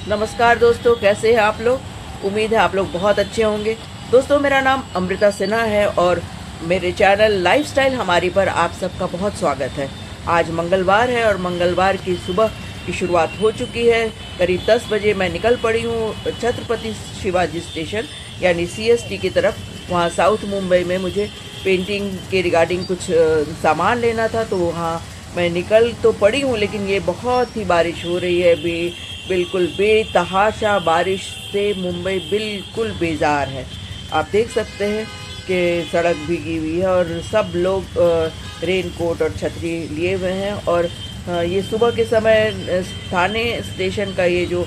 नमस्कार दोस्तों, कैसे हैं आप लोग। उम्मीद है आप लोग बहुत अच्छे होंगे। दोस्तों, मेरा नाम अमृता सिन्हा है और मेरे चैनल लाइफस्टाइल हमारी पर आप सबका बहुत स्वागत है। आज मंगलवार है और मंगलवार की सुबह की शुरुआत हो चुकी है। करीब 10 बजे मैं निकल पड़ी हूँ छत्रपति शिवाजी स्टेशन यानी CST की तरफ। वहाँ साउथ मुंबई में मुझे पेंटिंग के रिगार्डिंग कुछ सामान लेना था, तो वहाँ मैं निकल तो पड़ी हूँ, लेकिन ये बहुत ही बारिश हो रही है। बिल्कुल बेतहाशा बारिश से मुंबई बिल्कुल बेजार है। आप देख सकते हैं कि सड़क भीगी हुई है और सब लोग रेन कोट और छतरी लिए हुए हैं। और ये सुबह के समय थाने स्टेशन का ये जो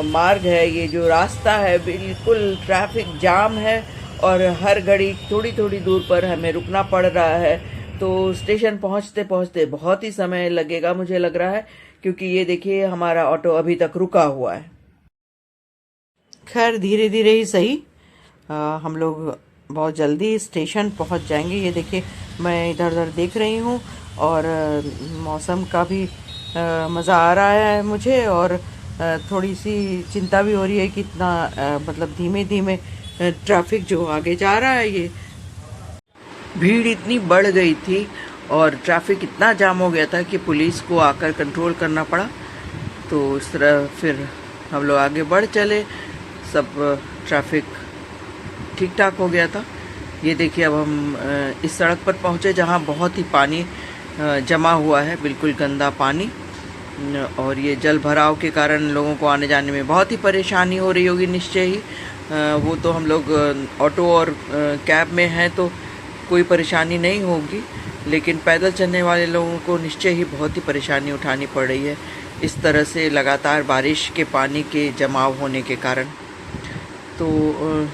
मार्ग है, ये जो रास्ता है, बिल्कुल ट्रैफिक जाम है और हर घड़ी थोड़ी थोड़ी दूर पर हमें रुकना पड़ रहा है। तो स्टेशन पहुंचते पहुंचते बहुत ही समय लगेगा मुझे लग रहा है, क्योंकि ये देखिए हमारा ऑटो अभी तक रुका हुआ है। खैर धीरे धीरे ही सही, हम लोग बहुत जल्दी स्टेशन पहुंच जाएंगे। ये देखिए मैं इधर उधर देख रही हूँ और मौसम का भी मज़ा आ रहा है मुझे, और थोड़ी सी चिंता भी हो रही है कि इतना मतलब धीमे धीमे ट्रैफिक जो आगे जा रहा है, ये भीड़ इतनी बढ़ गई थी और ट्रैफिक इतना जाम हो गया था कि पुलिस को आकर कंट्रोल करना पड़ा। तो इस तरह फिर हम लोग आगे बढ़ चले, सब ट्रैफिक ठीक ठाक हो गया था। ये देखिए अब हम इस सड़क पर पहुँचे जहाँ बहुत ही पानी जमा हुआ है, बिल्कुल गंदा पानी। और ये जल भराव के कारण लोगों को आने जाने में बहुत ही परेशानी हो रही होगी निश्चय ही। वो तो हम लोग ऑटो और कैब में हैं तो कोई परेशानी नहीं होगी, लेकिन पैदल चलने वाले लोगों को निश्चय ही बहुत ही परेशानी उठानी पड़ रही है इस तरह से लगातार बारिश के पानी के जमाव होने के कारण। तो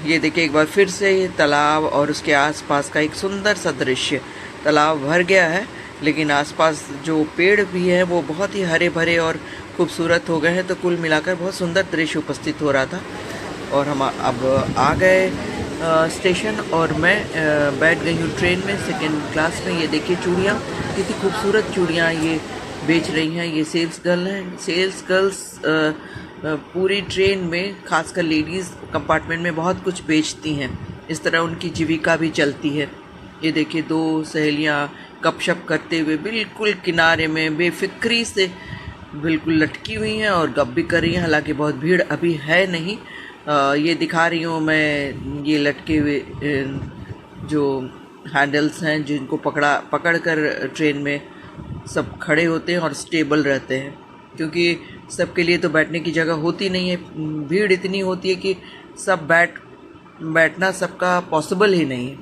ये देखिए एक बार फिर से ये तालाब और उसके आसपास का एक सुंदर सा दृश्य। तालाब भर गया है, लेकिन आसपास जो पेड़ भी हैं वो बहुत ही हरे भरे और खूबसूरत हो गए हैं। तो कुल मिलाकर बहुत सुंदर दृश्य उपस्थित हो रहा था। और हम अब आ गए स्टेशन और मैं बैठ गई हूँ ट्रेन में, सेकंड क्लास में। ये देखिए चूड़ियाँ, कितनी खूबसूरत चूड़ियाँ ये बेच रही हैं। ये सेल्स गर्ल्स पूरी ट्रेन में, खासकर लेडीज़ कंपार्टमेंट में बहुत कुछ बेचती हैं। इस तरह उनकी जीविका भी चलती है। ये देखिए दो सहेलियाँ गपशप करते हुए बिल्कुल किनारे में बेफिक्री से बिल्कुल लटकी हुई हैं और गप भी कर रही हैं। हालांकि बहुत भीड़ अभी है नहीं। ये दिखा रही हूँ मैं, ये लटके हुए जो हैंडल्स हैं जिनको पकड़ कर ट्रेन में सब खड़े होते हैं और स्टेबल रहते हैं, क्योंकि सबके लिए तो बैठने की जगह होती नहीं है। भीड़ इतनी होती है कि सब बैठना सबका पॉसिबल ही नहीं है।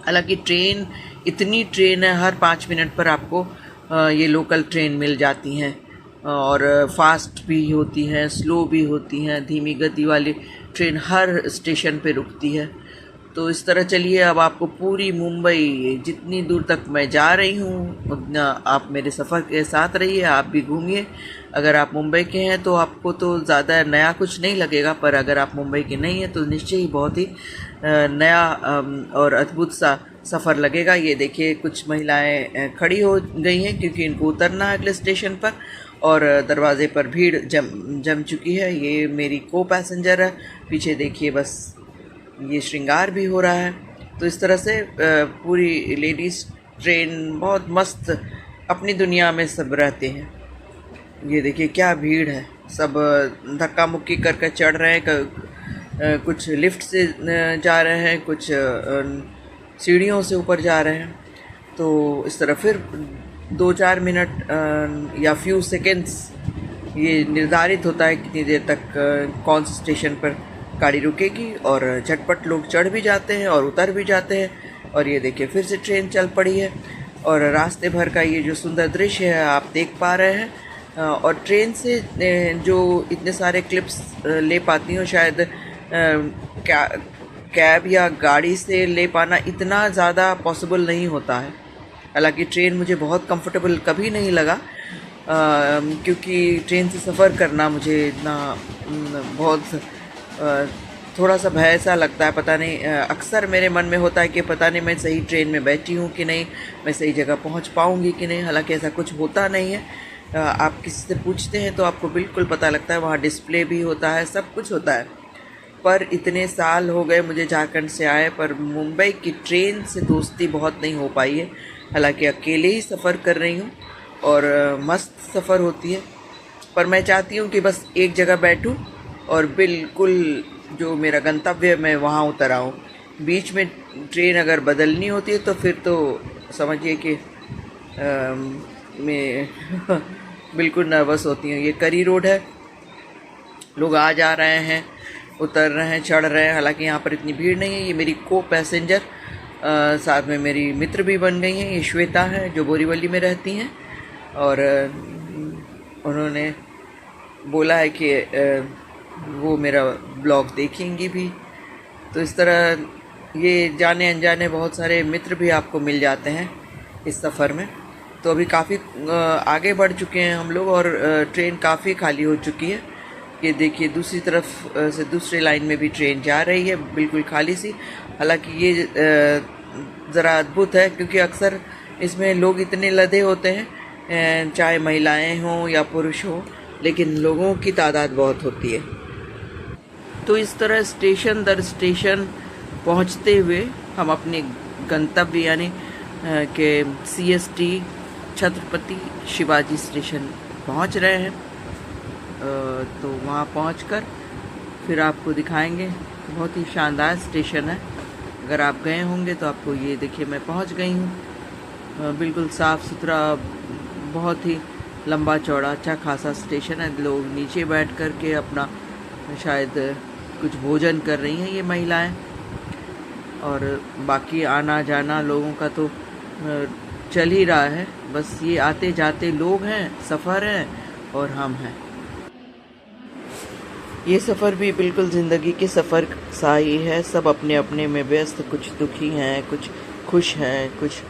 हालांकि इतनी ट्रेन है, हर 5 मिनट पर आपको ये लोकल ट्रेन मिल जाती हैं और फास्ट भी होती हैं, स्लो भी होती हैं। धीमी गति वाली ट्रेन हर स्टेशन पे रुकती है। तो इस तरह चलिए अब आपको पूरी मुंबई, जितनी दूर तक मैं जा रही हूँ उतना आप मेरे सफ़र के साथ रहिए, आप भी घूमिए। अगर आप मुंबई के हैं तो आपको तो ज़्यादा नया कुछ नहीं लगेगा, पर अगर आप मुंबई के नहीं हैं तो निश्चय ही बहुत ही नया और अद्भुत सा सफ़र लगेगा। ये देखिए कुछ महिलाएं खड़ी हो गई हैं क्योंकि इनको उतरना है अगले स्टेशन पर, और दरवाजे पर भीड़ जम चुकी है। ये मेरी को पैसेंजर है। पीछे देखिए बस ये श्रृंगार भी हो रहा है। तो इस तरह से पूरी लेडीज़ ट्रेन बहुत मस्त अपनी दुनिया में सब रहते हैं। ये देखिए क्या भीड़ है, सब धक्का मुक्की करके चढ़ रहे हैं। कुछ लिफ्ट से जा रहे हैं, कुछ सीढ़ियों से ऊपर जा रहे हैं। तो इस तरह फिर 2-4 मिनट या फ्यू सेकेंड्स ये निर्धारित होता है कितनी देर तक कौन से स्टेशन पर गाड़ी रुकेगी, और झटपट लोग चढ़ भी जाते हैं और उतर भी जाते हैं। और ये देखिए फिर से ट्रेन चल पड़ी है और रास्ते भर का ये जो सुंदर दृश्य है आप देख पा रहे हैं। और ट्रेन से जो इतने सारे क्लिप्स ले पाती हूँ, शायद कैब या गाड़ी से ले पाना इतना ज़्यादा पॉसिबल नहीं होता है। हालांकि ट्रेन मुझे बहुत कंफर्टेबल कभी नहीं लगा, क्योंकि ट्रेन से सफ़र करना मुझे इतना बहुत थोड़ा सा भय सा लगता है। पता नहीं, अक्सर मेरे मन में होता है कि पता नहीं मैं सही ट्रेन में बैठी हूँ कि नहीं, मैं सही जगह पहुँच पाऊँगी कि नहीं। हालांकि ऐसा कुछ होता नहीं है। आप किसी से पूछते हैं तो आपको बिल्कुल पता लगता है, वहाँ डिस्प्ले भी होता है, सब कुछ होता है। पर इतने साल हो गए मुझे झारखंड से आए, पर मुंबई की ट्रेन से दोस्ती बहुत नहीं हो पाई है। हालांकि अकेले ही सफ़र कर रही हूँ और मस्त सफ़र होती है। पर मैं चाहती हूँ कि बस एक जगह बैठूँ और बिल्कुल जो मेरा गंतव्य है मैं वहाँ उतर आऊँ। बीच में ट्रेन अगर बदलनी होती है तो फिर तो समझिए कि मैं बिल्कुल नर्वस होती हूँ। ये करी रोड है, लोग आ जा रहे हैं, उतर रहे हैं, चढ़ रहे हैं। हालांकि यहाँ पर इतनी भीड़ नहीं है। ये मेरी को पैसेंजर साथ में मेरी मित्र भी बन गई हैं। ये श्वेता है जो बोरीवली में रहती हैं और उन्होंने बोला है कि वो मेरा ब्लॉग देखेंगी भी। तो इस तरह ये जाने अनजाने बहुत सारे मित्र भी आपको मिल जाते हैं इस सफ़र में। तो अभी काफ़ी आगे बढ़ चुके हैं हम लोग और ट्रेन काफ़ी खाली हो चुकी है। ये देखिए दूसरी तरफ से दूसरे लाइन में भी ट्रेन जा रही है, बिल्कुल खाली सी। हालांकि ये ज़रा अद्भुत है क्योंकि अक्सर इसमें लोग इतने लदे होते हैं, चाहे महिलाएं हों या पुरुष हों, लेकिन लोगों की तादाद बहुत होती है। तो इस तरह स्टेशन दर स्टेशन पहुंचते हुए हम अपने गंतव्य यानी के CST छत्रपति शिवाजी स्टेशन पहुंच रहे हैं। तो वहाँ पहुंचकर फिर आपको दिखाएंगे। बहुत ही शानदार स्टेशन है, अगर आप गए होंगे तो आपको ये देखिए मैं पहुंच गई हूँ। बिल्कुल साफ़ सुथरा, बहुत ही लंबा चौड़ा अच्छा खासा स्टेशन है। लोग नीचे बैठ कर के अपना शायद कुछ भोजन कर रही हैं ये महिलाएं, और बाकी आना जाना लोगों का तो चल ही रहा है। बस ये आते जाते लोग हैं, सफ़र है और हम हैं। ये सफ़र भी बिल्कुल ज़िंदगी के सफ़र सा ही है। सब अपने अपने में व्यस्त, कुछ दुखी हैं, कुछ खुश हैं, कुछ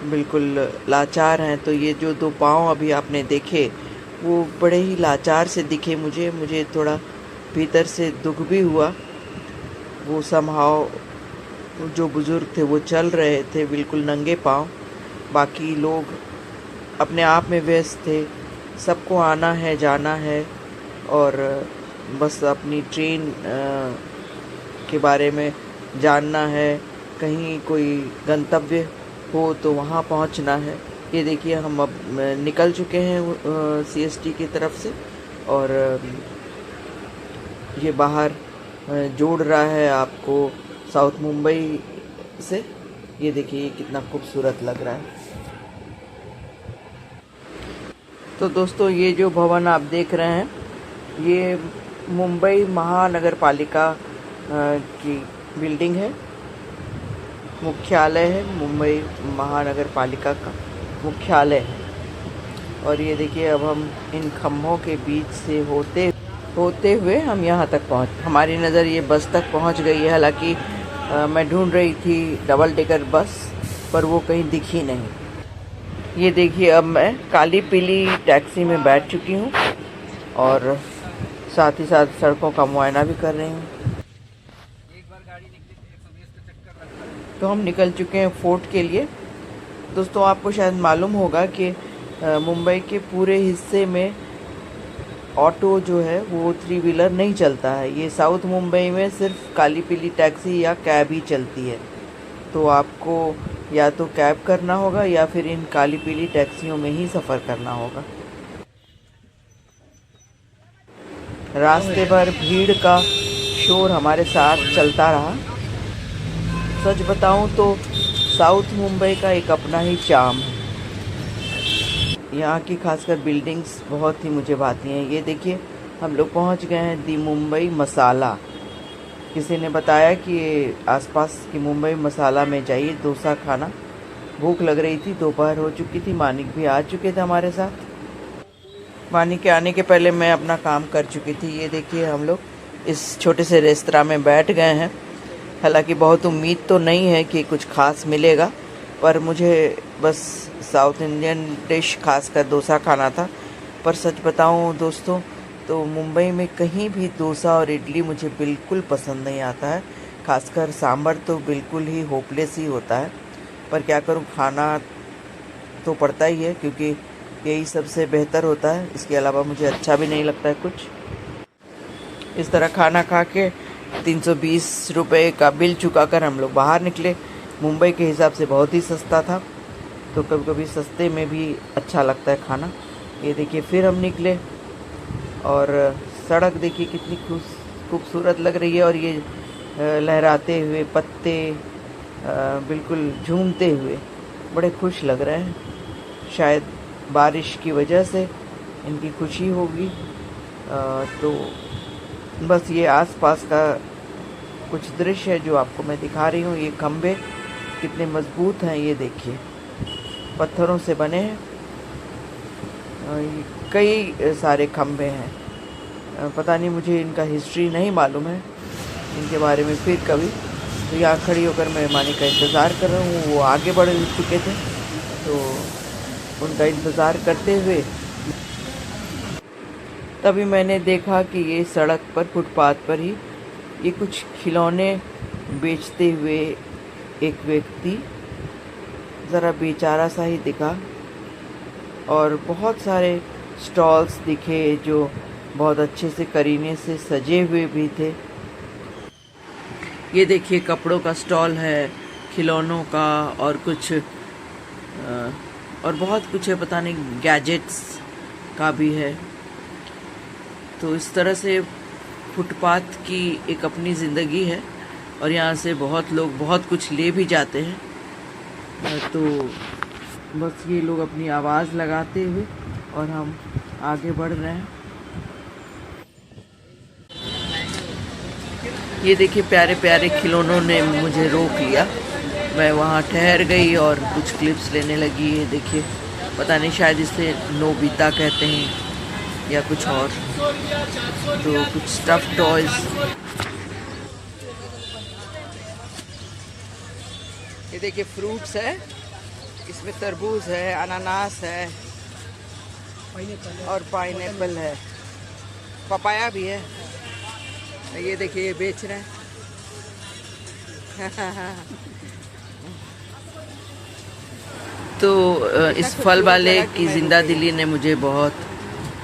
बिल्कुल लाचार हैं। तो ये जो दो पाँव अभी आपने देखे वो बड़े ही लाचार से दिखे मुझे थोड़ा भीतर से दुख भी हुआ। वो समहाव जो बुज़ुर्ग थे वो चल रहे थे बिल्कुल नंगे पाँव, बाकी लोग अपने आप में व्यस्त थे। सबको आना है, जाना है और बस अपनी ट्रेन के बारे में जानना है, कहीं कोई गंतव्य हो तो वहाँ पहुँचना है। ये देखिए हम अब निकल चुके हैं CST की तरफ से और ये बाहर जोड़ रहा है आपको साउथ मुंबई से। ये देखिए कितना खूबसूरत लग रहा है। तो दोस्तों ये जो भवन आप देख रहे हैं ये मुंबई महानगर पालिका की बिल्डिंग है, मुख्यालय है। मुंबई महानगर पालिका का मुख्यालय है। और ये देखिए अब हम इन खम्भों के बीच से होते हुए हम यहाँ तक हमारी नज़र ये बस तक पहुँच गई है। हालांकि मैं ढूंढ रही थी डबल डेकर बस, पर वो कहीं दिखी नहीं। ये देखिए अब मैं काली पीली टैक्सी में बैठ चुकी हूँ और साथ ही साथ सड़कों का मुआयना भी कर रही हूँ। तो हम निकल चुके हैं फोर्ट के लिए। दोस्तों आपको शायद मालूम होगा कि मुंबई के पूरे हिस्से में ऑटो जो है वो 3 व्हीलर नहीं चलता है। ये साउथ मुंबई में सिर्फ काली पीली टैक्सी या कैब ही चलती है। तो आपको या तो कैब करना होगा या फिर इन काली पीली टैक्सियों में ही सफ़र करना होगा। रास्ते भर भीड़ का शोर हमारे साथ चलता रहा। सच बताऊं तो साउथ मुंबई का एक अपना ही चार्म है। यहाँ की खासकर बिल्डिंग्स बहुत ही मुझे भाती हैं। ये देखिए हम लोग पहुँच गए हैं दी मुंबई मसाला। किसी ने बताया कि आसपास की मुंबई मसाला में जाइए डोसा खाना। भूख लग रही थी, दोपहर हो चुकी थी, मानिक भी आ चुके थे हमारे साथ। मानिक के आने के पहले मैं अपना काम कर चुकी थी। ये देखिए हम लोग इस छोटे से रेस्तरां में बैठ गए हैं। हालांकि बहुत उम्मीद तो नहीं है कि कुछ खास मिलेगा, पर मुझे बस साउथ इंडियन डिश खासकर डोसा खाना था। पर सच बताऊं दोस्तों तो मुंबई में कहीं भी डोसा और इडली मुझे बिल्कुल पसंद नहीं आता है। खासकर सांभर तो बिल्कुल ही होपलेस ही होता है। पर क्या करूं, खाना तो पड़ता ही है क्योंकि यही सबसे बेहतर होता है, इसके अलावा मुझे अच्छा भी नहीं लगता है कुछ। इस तरह खाना खा के 320 रुपये का बिल चुका कर हम लोग बाहर निकले। मुंबई के हिसाब से बहुत ही सस्ता था, तो कभी कभी सस्ते में भी अच्छा लगता है खाना। ये देखिए फिर हम निकले और सड़क देखिए कितनी खूबसूरत लग रही है, और ये लहराते हुए पत्ते बिल्कुल झूमते हुए बड़े खुश लग रहे हैं। शायद बारिश की वजह से इनकी खुशी होगी। तो बस ये आसपास का कुछ दृश्य है जो आपको मैं दिखा रही हूँ। ये खम्भे कितने मजबूत हैं, ये देखिए पत्थरों से बने हैं। कई सारे खम्भे हैं, पता नहीं, मुझे इनका हिस्ट्री नहीं मालूम है इनके बारे में। फिर कभी तो यहाँ खड़ी होकर मैं मेहमानी का इंतज़ार कर रहा हूँ। वो आगे बढ़ चुके थे, तो उनका इंतज़ार करते हुए तभी मैंने देखा कि ये सड़क पर फुटपाथ पर ही ये कुछ खिलौने बेचते हुए एक व्यक्ति ज़रा बेचारा सा ही दिखा, और बहुत सारे स्टॉल्स दिखे जो बहुत अच्छे से करीने से सजे हुए भी थे। ये देखिए कपड़ों का स्टॉल है, खिलौनों का, और कुछ और बहुत कुछ है, पता नहीं गैजेट्स का भी है। तो इस तरह से फुटपाथ की एक अपनी ज़िंदगी है, और यहाँ से बहुत लोग बहुत कुछ ले भी जाते हैं। तो बस ये लोग अपनी आवाज़ लगाते हुए और हम आगे बढ़ रहे हैं। ये देखिए प्यारे प्यारे खिलौनों ने मुझे रोक लिया। मैं वहाँ ठहर गई और कुछ क्लिप्स लेने लगी। ये देखिए, पता नहीं शायद इसे नोबिता कहते हैं या कुछ और। तो कुछ स्टफ टॉयज। ये देखिए फ्रूट्स है, इसमें तरबूज है, अनानास है और पाइनएप्पल है, पपाया भी है। ये देखिए ये बेच रहे हैं। तो इस फल वाले की जिंदा दिली ने मुझे बहुत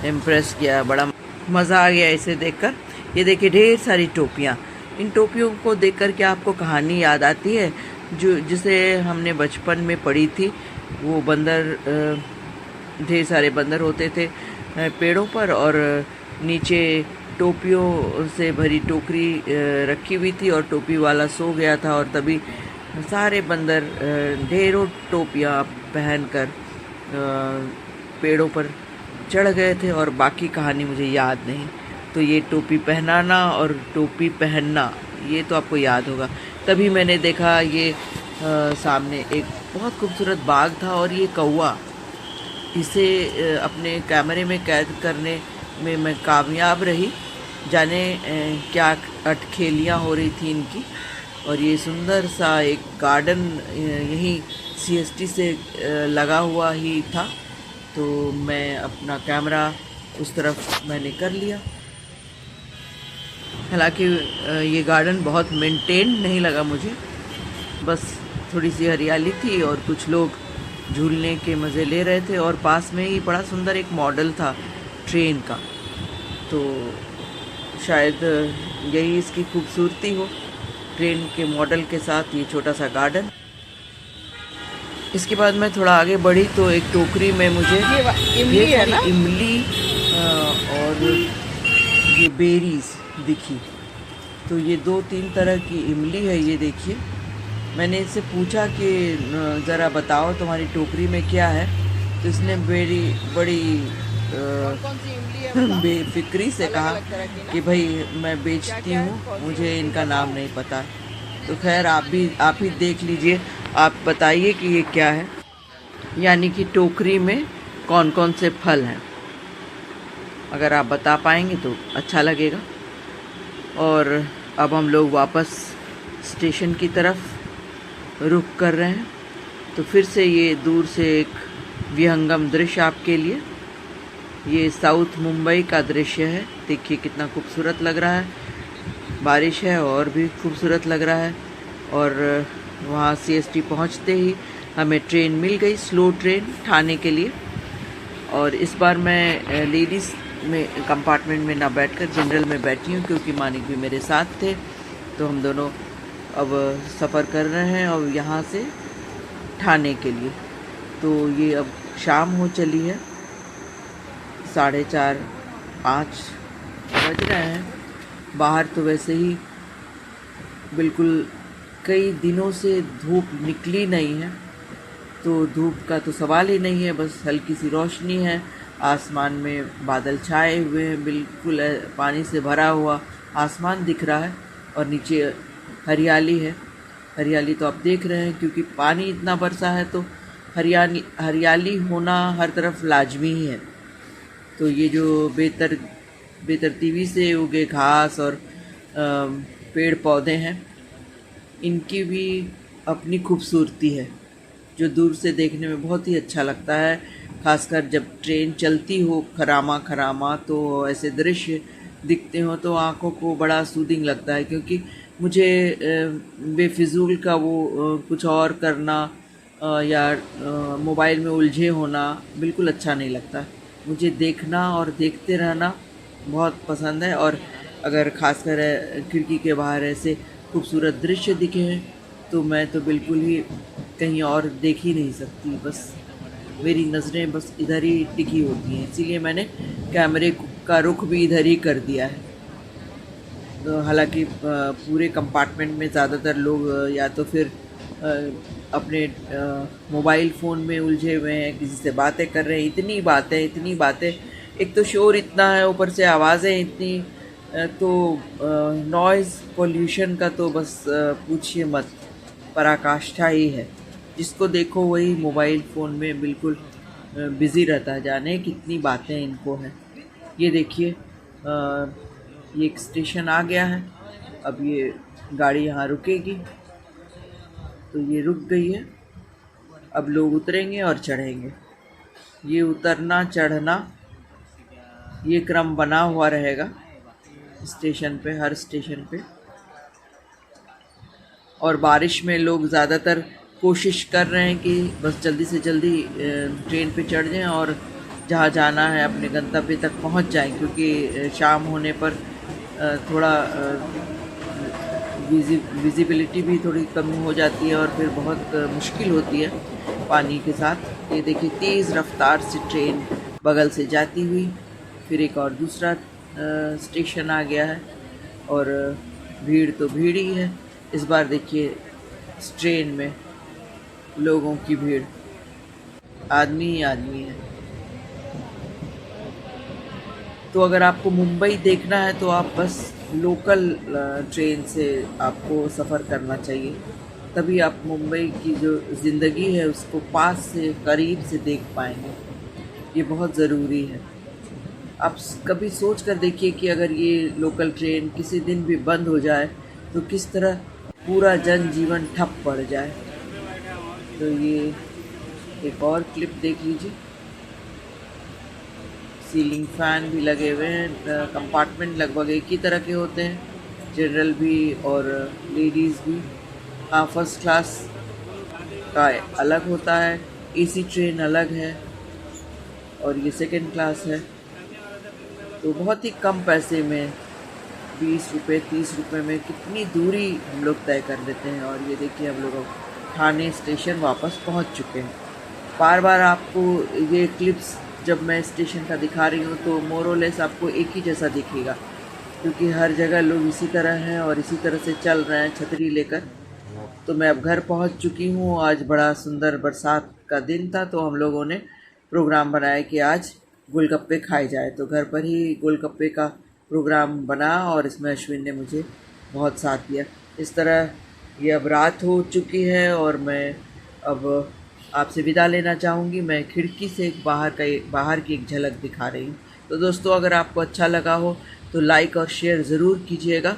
इम्प्रेस किया, बड़ा मज़ा आ गया इसे देखकर। ये देखिए ढेर सारी टोपियाँ। इन टोपियों को देखकर क्या आपको कहानी याद आती है जो जिसे हमने बचपन में पढ़ी थी? वो बंदर, ढेर सारे बंदर होते थे पेड़ों पर, और नीचे टोपियों से भरी टोकरी रखी हुई थी, और टोपी वाला सो गया था, और तभी सारे बंदर ढेरों टोपियाँ पहनकर पेड़ों पर चढ़ गए थे, और बाकी कहानी मुझे याद नहीं। तो ये टोपी पहनाना और टोपी पहनना, ये तो आपको याद होगा। तभी मैंने देखा ये सामने एक बहुत खूबसूरत बाग था, और ये कौवा, इसे अपने कैमरे में कैद करने में मैं कामयाब रही। जाने क्या अटखेलियाँ हो रही थी इनकी। और ये सुंदर सा एक गार्डन यहीं CST से लगा हुआ ही था, तो मैं अपना कैमरा उस तरफ मैंने कर लिया। हालांकि ये गार्डन बहुत मेंटेन नहीं लगा मुझे, बस थोड़ी सी हरियाली थी और कुछ लोग झूलने के मज़े ले रहे थे, और पास में ही बड़ा सुंदर एक मॉडल था ट्रेन का। तो शायद यही इसकी खूबसूरती हो, ट्रेन के मॉडल के साथ ये छोटा सा गार्डन। इसके बाद मैं थोड़ा आगे बढ़ी तो एक टोकरी में मुझे इमली है ना, इमली और ये बेरीज दिखी। तो ये 2-3 तरह की इमली है। ये देखिए, मैंने इससे पूछा कि ज़रा बताओ तुम्हारी टोकरी में क्या है, तो इसने बड़ी बेफिक्री से कहा कि भाई मैं बेचती हूँ, मुझे इनका नाम नहीं पता। तो खैर आप ही देख लीजिए, आप बताइए कि ये क्या है, यानी कि टोकरी में कौन कौन से फल हैं। अगर आप बता पाएंगे तो अच्छा लगेगा। और अब हम लोग वापस स्टेशन की तरफ रुख कर रहे हैं। तो फिर से ये दूर से एक विहंगम दृश्य आपके लिए। ये साउथ मुंबई का दृश्य है। देखिए कितना खूबसूरत लग रहा है। बारिश है और भी खूबसूरत लग रहा है। और वहाँ CST पहुँचते ही हमें ट्रेन मिल गई, स्लो ट्रेन ठाणे के लिए। और इस बार मैं लेडीज़ में कंपार्टमेंट में ना बैठकर जनरल में बैठी हूँ, क्योंकि मानिक भी मेरे साथ थे। तो हम दोनों अब सफ़र कर रहे हैं और यहाँ से ठाणे के लिए। तो ये अब शाम हो चली है, 4:30 5 बज रहे हैं। बाहर तो वैसे ही बिल्कुल कई दिनों से धूप निकली नहीं है, तो धूप का तो सवाल ही नहीं है, बस हल्की सी रोशनी है। आसमान में बादल छाए हुए हैं, बिल्कुल पानी से भरा हुआ आसमान दिख रहा है और नीचे हरियाली है। हरियाली तो आप देख रहे हैं, क्योंकि पानी इतना बरसा है तो हरियाली होना हर तरफ लाजमी ही है। तो ये जो बेतरतीबी से उगे घास और पेड़ पौधे हैं, इनकी भी अपनी खूबसूरती है, जो दूर से देखने में बहुत ही अच्छा लगता है। खासकर जब ट्रेन चलती हो खरामा खरामा, तो ऐसे दृश्य दिखते हो तो आँखों को बड़ा सूदिंग लगता है। क्योंकि मुझे बेफिजूल का वो कुछ और करना या मोबाइल में उलझे होना बिल्कुल अच्छा नहीं लगता। मुझे देखना और देखते रहना बहुत पसंद है। और अगर खासकर खिड़की के बाहर ऐसे खूबसूरत दृश्य दिखे हैं तो मैं तो बिल्कुल ही कहीं और देख ही नहीं सकती, बस मेरी नज़रें बस इधर ही टिकी होती हैं। इसीलिए मैंने कैमरे का रुख भी इधर ही कर दिया है। तो हालांकि पूरे कंपार्टमेंट में ज़्यादातर लोग या तो फिर अपने मोबाइल फ़ोन में उलझे हुए हैं, किसी से बातें कर रहे हैं। इतनी बातें, एक तो शोर इतना है, ऊपर से आवाज़ें इतनी, तो नॉइज़ पोल्यूशन का तो बस पूछिए मत, पराकाष्ठा ही है। जिसको देखो वही मोबाइल फ़ोन में बिल्कुल बिज़ी रहता है, जाने कितनी बातें इनको हैं। ये देखिए, ये एक स्टेशन आ गया है। अब ये गाड़ी यहाँ रुकेगी, तो ये रुक गई है। अब लोग उतरेंगे और चढ़ेंगे। ये उतरना चढ़ना ये क्रम बना हुआ रहेगा स्टेशन पे, हर स्टेशन पे। और बारिश में लोग ज़्यादातर कोशिश कर रहे हैं कि बस जल्दी से जल्दी ट्रेन पे चढ़ जाएं और जहाँ जाना है अपने गंतव्य तक पहुँच जाएं, क्योंकि शाम होने पर थोड़ा विजिबिलिटी भी थोड़ी कमी हो जाती है और फिर बहुत मुश्किल होती है पानी के साथ। ये देखिए, तेज़ रफ्तार से ट्रेन बगल से जाती हुई, फिर एक और दूसरा स्टेशन आ गया है और भीड़ तो भीड़ ही है। इस बार देखिए इस ट्रेन में लोगों की भीड़, आदमी ही आदमी है। तो अगर आपको मुंबई देखना है तो आप बस लोकल ट्रेन से आपको सफ़र करना चाहिए, तभी आप मुंबई की जो ज़िंदगी है उसको पास से करीब से देख पाएंगे। ये बहुत ज़रूरी है। आप कभी सोच कर देखिए कि अगर ये लोकल ट्रेन किसी दिन भी बंद हो जाए तो किस तरह पूरा जनजीवन ठप पड़ जाए। तो ये एक और क्लिप देख लीजिए। सीलिंग फ़ैन भी लगे हुए हैं। कंपार्टमेंट लगभग एक ही तरह के होते हैं, जनरल भी और लेडीज़ भी। हाँ, फर्स्ट क्लास का अलग होता है, एसी ट्रेन अलग है और ये सेकंड क्लास है। तो बहुत ही कम पैसे में 20 रुपये 30 रुपये में कितनी दूरी हम लोग तय कर देते हैं। और ये देखिए, हम लोग ठाणे स्टेशन वापस पहुंच चुके हैं। बार बार आपको ये क्लिप्स जब मैं स्टेशन का दिखा रही हूँ तो मोरलेस आपको एक ही जैसा दिखेगा, क्योंकि हर जगह लोग इसी तरह हैं और इसी तरह से चल रहे हैं छतरी लेकर। तो मैं अब घर पहुँच चुकी हूँ। आज बड़ा सुंदर बरसात का दिन था, तो हम लोगों ने प्रोग्राम बनाया कि आज गोलगप्पे खाए जाए। तो घर पर ही गोलगप्पे का प्रोग्राम बना और इसमें अश्विन ने मुझे बहुत साथ दिया। इस तरह ये अब रात हो चुकी है और मैं अब आपसे विदा लेना चाहूँगी। मैं खिड़की से बाहर की एक झलक दिखा रही हूँ। तो दोस्तों, अगर आपको अच्छा लगा हो तो लाइक और शेयर ज़रूर कीजिएगा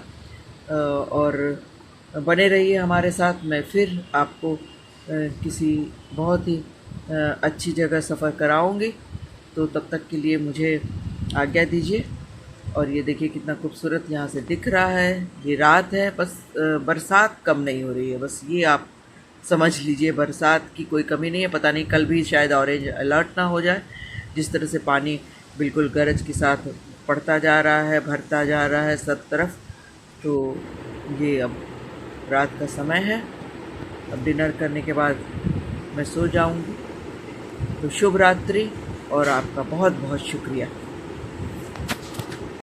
और बने रहिए हमारे साथ। मैं फिर आपको किसी बहुत ही अच्छी जगह सफ़र कराऊँगी। तो तब तक के लिए मुझे आज्ञा दीजिए। और ये देखिए कितना खूबसूरत यहाँ से दिख रहा है। ये रात है, बस बरसात कम नहीं हो रही है, बस ये आप समझ लीजिए। बरसात की कोई कमी नहीं है। पता नहीं कल भी शायद ऑरेंज अलर्ट ना हो जाए, जिस तरह से पानी बिल्कुल गरज के साथ पड़ता जा रहा है, भरता जा रहा है सब तरफ। तो ये अब रात का समय है, अब डिनर करने के बाद मैं सो जाऊंगी। तो शुभ रात्रि और आपका बहुत बहुत शुक्रिया।